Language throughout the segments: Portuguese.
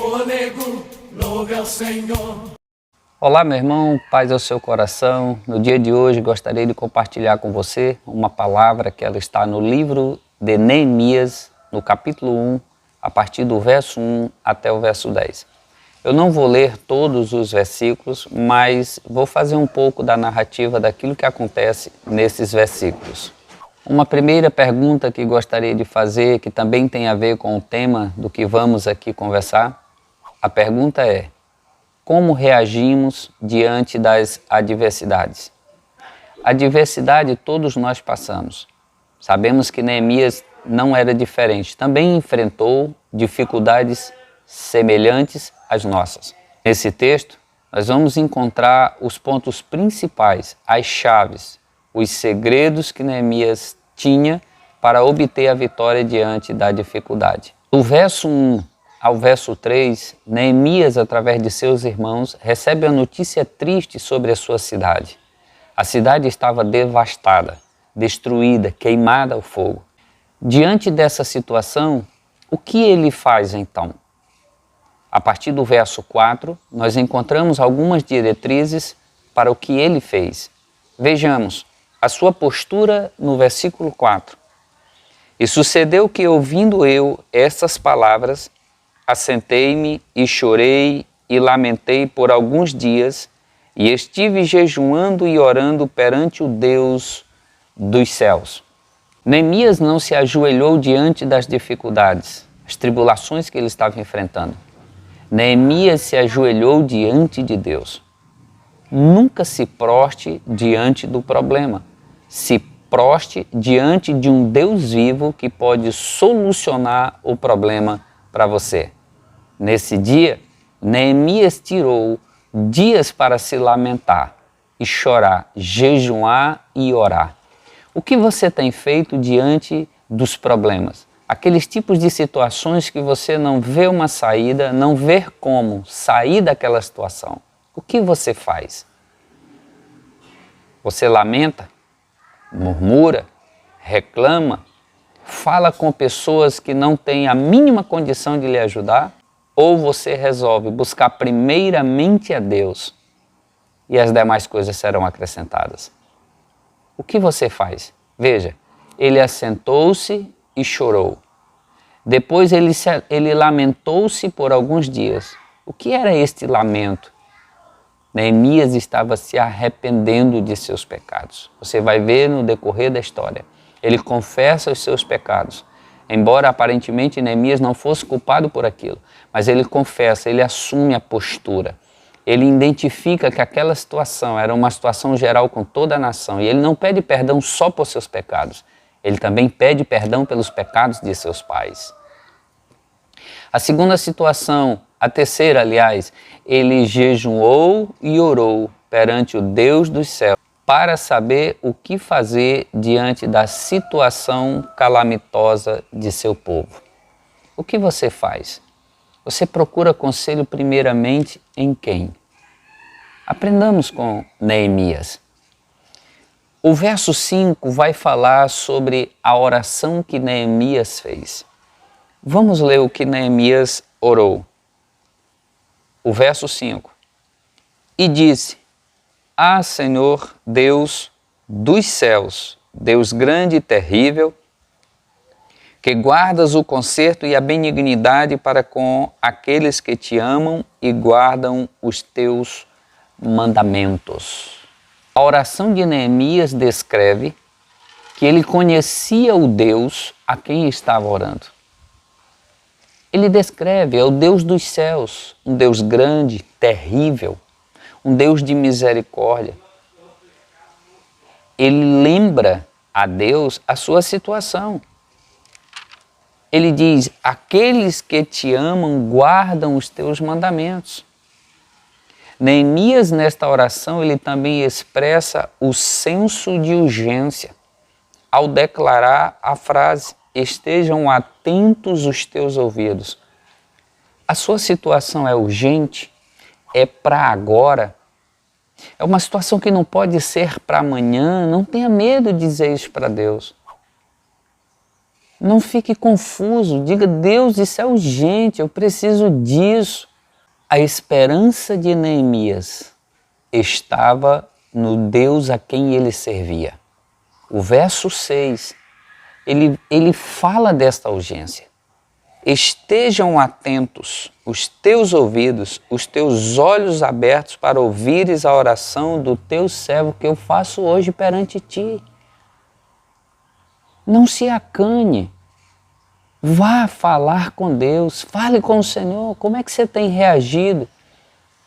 fôlego, louve ao Senhor. Olá, meu irmão, paz ao seu coração. No dia de hoje gostaria de compartilhar com você uma palavra que ela está no livro de Neemias, no capítulo 1, a partir do verso 1 até o verso 10. Eu não vou ler todos os versículos, mas vou fazer um pouco da narrativa daquilo que acontece nesses versículos. Uma primeira pergunta que gostaria de fazer, que também tem a ver com o tema do que vamos aqui conversar, a pergunta é: como reagimos diante das adversidades? Adversidade todos nós passamos. Sabemos que Neemias não era diferente, também enfrentou dificuldades semelhantes às nossas. Nesse texto, nós vamos encontrar os pontos principais, as chaves, os segredos que Neemias tinha para obter a vitória diante da dificuldade. Do verso 1 ao verso 3, Neemias, através de seus irmãos, recebe a notícia triste sobre a sua cidade. A cidade estava devastada, destruída, queimada ao fogo. Diante dessa situação, o que ele faz então? A partir do verso 4, nós encontramos algumas diretrizes para o que ele fez. Vejamos a sua postura no versículo 4. E sucedeu que, ouvindo eu estas palavras, assentei-me e chorei e lamentei por alguns dias, e estive jejuando e orando perante o Deus dos céus. Neemias não se ajoelhou diante das dificuldades, as tribulações que ele estava enfrentando. Neemias se ajoelhou diante de Deus. Nunca se proste diante do problema. Se proste diante de um Deus vivo que pode solucionar o problema para você. Nesse dia, Neemias tirou dias para se lamentar e chorar, jejuar e orar. O que você tem feito diante dos problemas? Aqueles tipos de situações que você não vê uma saída, não vê como sair daquela situação. O que você faz? Você lamenta, murmura, reclama, fala com pessoas que não têm a mínima condição de lhe ajudar? Ou você resolve buscar primeiramente a Deus e as demais coisas serão acrescentadas? O que você faz? Veja, ele assentou-se e chorou. Depois ele lamentou-se por alguns dias. O que era este lamento? Neemias estava se arrependendo de seus pecados. Você vai ver no decorrer da história. Ele confessa os seus pecados. Embora aparentemente Neemias não fosse culpado por aquilo, mas ele confessa, ele assume a postura. Ele identifica que aquela situação era uma situação geral com toda a nação. E ele não pede perdão só por seus pecados. Ele também pede perdão pelos pecados de seus pais. A segunda situação, a terceira, aliás, ele jejuou e orou perante o Deus dos céus para saber o que fazer diante da situação calamitosa de seu povo. O que você faz? Você procura conselho primeiramente em quem? Aprendamos com Neemias. O verso 5 vai falar sobre a oração que Neemias fez. Vamos ler o que Neemias orou. O verso 5. E disse: Ah, Senhor, Deus dos céus, Deus grande e terrível, que guardas o conserto e a benignidade para com aqueles que te amam e guardam os teus mandamentos. A oração de Neemias descreve que ele conhecia o Deus a quem estava orando. Ele descreve, é o Deus dos céus, um Deus grande, terrível, um Deus de misericórdia. Ele lembra a Deus a sua situação. Ele diz: aqueles que te amam guardam os teus mandamentos. Neemias, nesta oração, ele também expressa o senso de urgência ao declarar a frase: estejam atentos os teus ouvidos. A sua situação é urgente, é para agora, é uma situação que não pode ser para amanhã. Não tenha medo de dizer isso para Deus. Não fique confuso, diga: Deus, isso é urgente, eu preciso disso. A esperança de Neemias estava no Deus a quem ele servia. O verso 6, ele fala desta urgência. Estejam atentos os teus ouvidos, os teus olhos abertos para ouvires a oração do teu servo que eu faço hoje perante ti. Não se acane. Vá falar com Deus, fale com o Senhor. Como é que você tem reagido?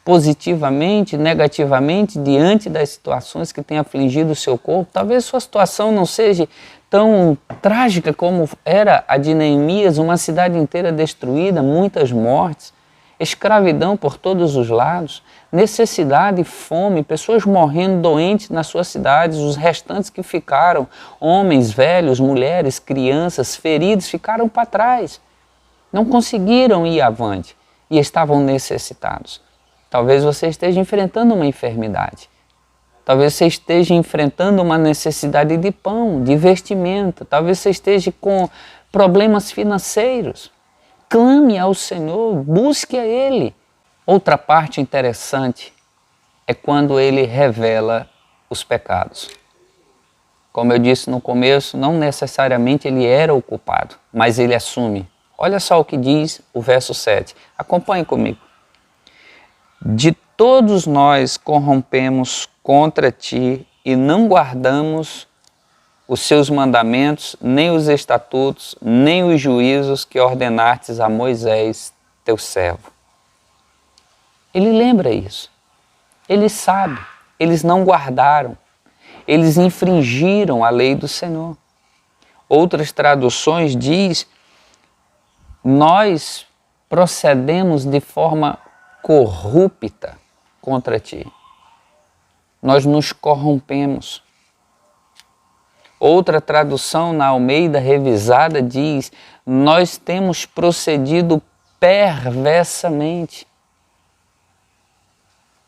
Positivamente, negativamente, diante das situações que têm afligido o seu corpo? Talvez sua situação não seja tão trágica como era a de Neemias, uma cidade inteira destruída, muitas mortes, escravidão por todos os lados, necessidade, fome, pessoas morrendo doentes nas suas cidades, os restantes que ficaram, homens, velhos, mulheres, crianças, feridos, ficaram para trás, não conseguiram ir avante e estavam necessitados. Talvez você esteja enfrentando uma enfermidade. Talvez você esteja enfrentando uma necessidade de pão, de vestimenta. Talvez você esteja com problemas financeiros. Clame ao Senhor, busque a Ele. Outra parte interessante é quando Ele revela os pecados. Como eu disse no começo, não necessariamente ele era o culpado, mas ele assume. Olha só o que diz o verso 7. Acompanhe comigo. De todos nós corrompemos contra ti e não guardamos os seus mandamentos, nem os estatutos, nem os juízos que ordenastes a Moisés, teu servo. Ele lembra isso. Ele sabe. Eles não guardaram. Eles infringiram a lei do Senhor. Outras traduções diz: nós procedemos de forma corrupta contra ti. Nós nos corrompemos. Outra tradução na Almeida Revisada diz: nós temos procedido perversamente.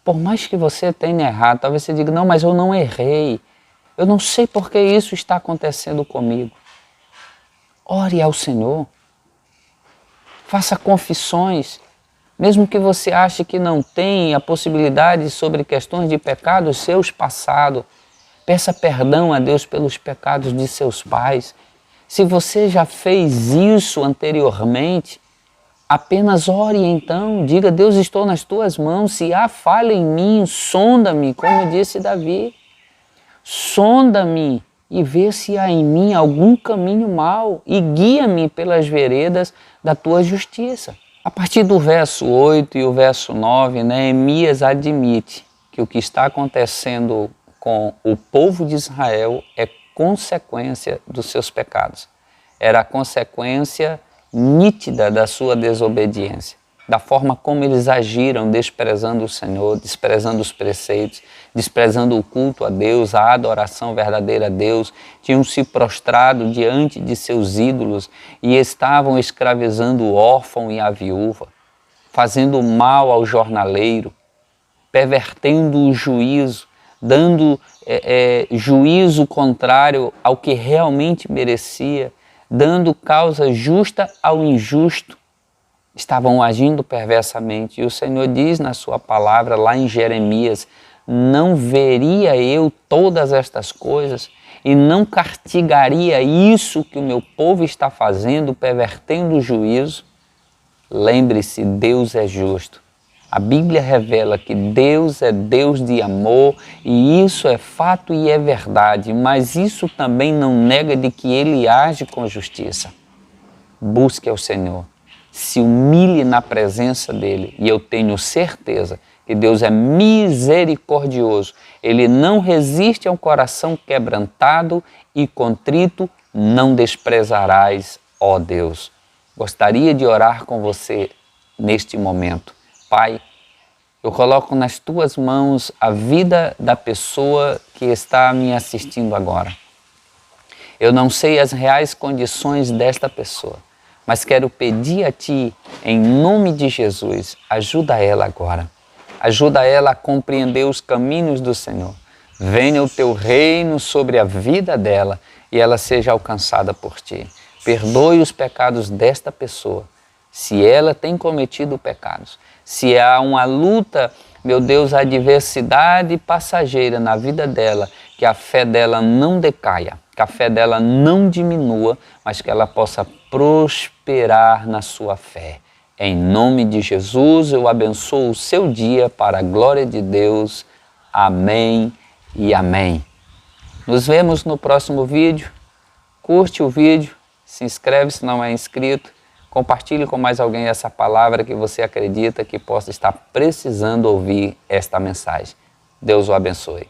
Por mais que você tenha errado, talvez você diga: não, mas eu não errei. Eu não sei por que isso está acontecendo comigo. Ore ao Senhor. Faça confissões. Mesmo que você ache que não tem a possibilidade sobre questões de pecados seus passados, peça perdão a Deus pelos pecados de seus pais. Se você já fez isso anteriormente, apenas ore então, diga: Deus, estou nas tuas mãos, se há falha em mim, sonda-me, como disse Davi. Sonda-me e vê se há em mim algum caminho mau e guia-me pelas veredas da tua justiça. A partir do verso 8 e o verso 9, Neemias admite que o que está acontecendo com o povo de Israel é consequência dos seus pecados. Era a consequência nítida da sua desobediência, da forma como eles agiram, desprezando o Senhor, desprezando os preceitos, desprezando o culto a Deus, a adoração verdadeira a Deus, tinham se prostrado diante de seus ídolos e estavam escravizando o órfão e a viúva, fazendo mal ao jornaleiro, pervertendo o juízo, dando juízo contrário ao que realmente merecia, dando causa justa ao injusto. Estavam agindo perversamente. E o Senhor diz na sua palavra, lá em Jeremias: não veria eu todas estas coisas e não castigaria isso que o meu povo está fazendo, pervertendo o juízo? Lembre-se, Deus é justo. A Bíblia revela que Deus é Deus de amor e isso é fato e é verdade, mas isso também não nega de que Ele age com justiça. Busque ao Senhor, se humilhe na presença dEle e eu tenho certeza que Deus é misericordioso. Ele não resiste ao coração quebrantado e contrito, não desprezarás, ó Deus. Gostaria de orar com você neste momento. Pai, eu coloco nas tuas mãos a vida da pessoa que está me assistindo agora. Eu não sei as reais condições desta pessoa, mas quero pedir a Ti, em nome de Jesus, ajuda ela agora. Ajuda ela a compreender os caminhos do Senhor. Venha o Teu reino sobre a vida dela e ela seja alcançada por Ti. perdoe os pecados desta pessoa. Se ela tem cometido pecados, se há uma luta, meu Deus, a adversidade passageira na vida dela, que a fé dela não decaia, que a fé dela não diminua, mas que ela possa prosperar na sua fé. Em nome de Jesus, eu abençoo o seu dia para a glória de Deus. Amém e amém. Nos vemos no próximo vídeo. Curte o vídeo, se inscreve se não é inscrito, compartilhe com mais alguém essa palavra que você acredita que possa estar precisando ouvir esta mensagem. Deus o abençoe.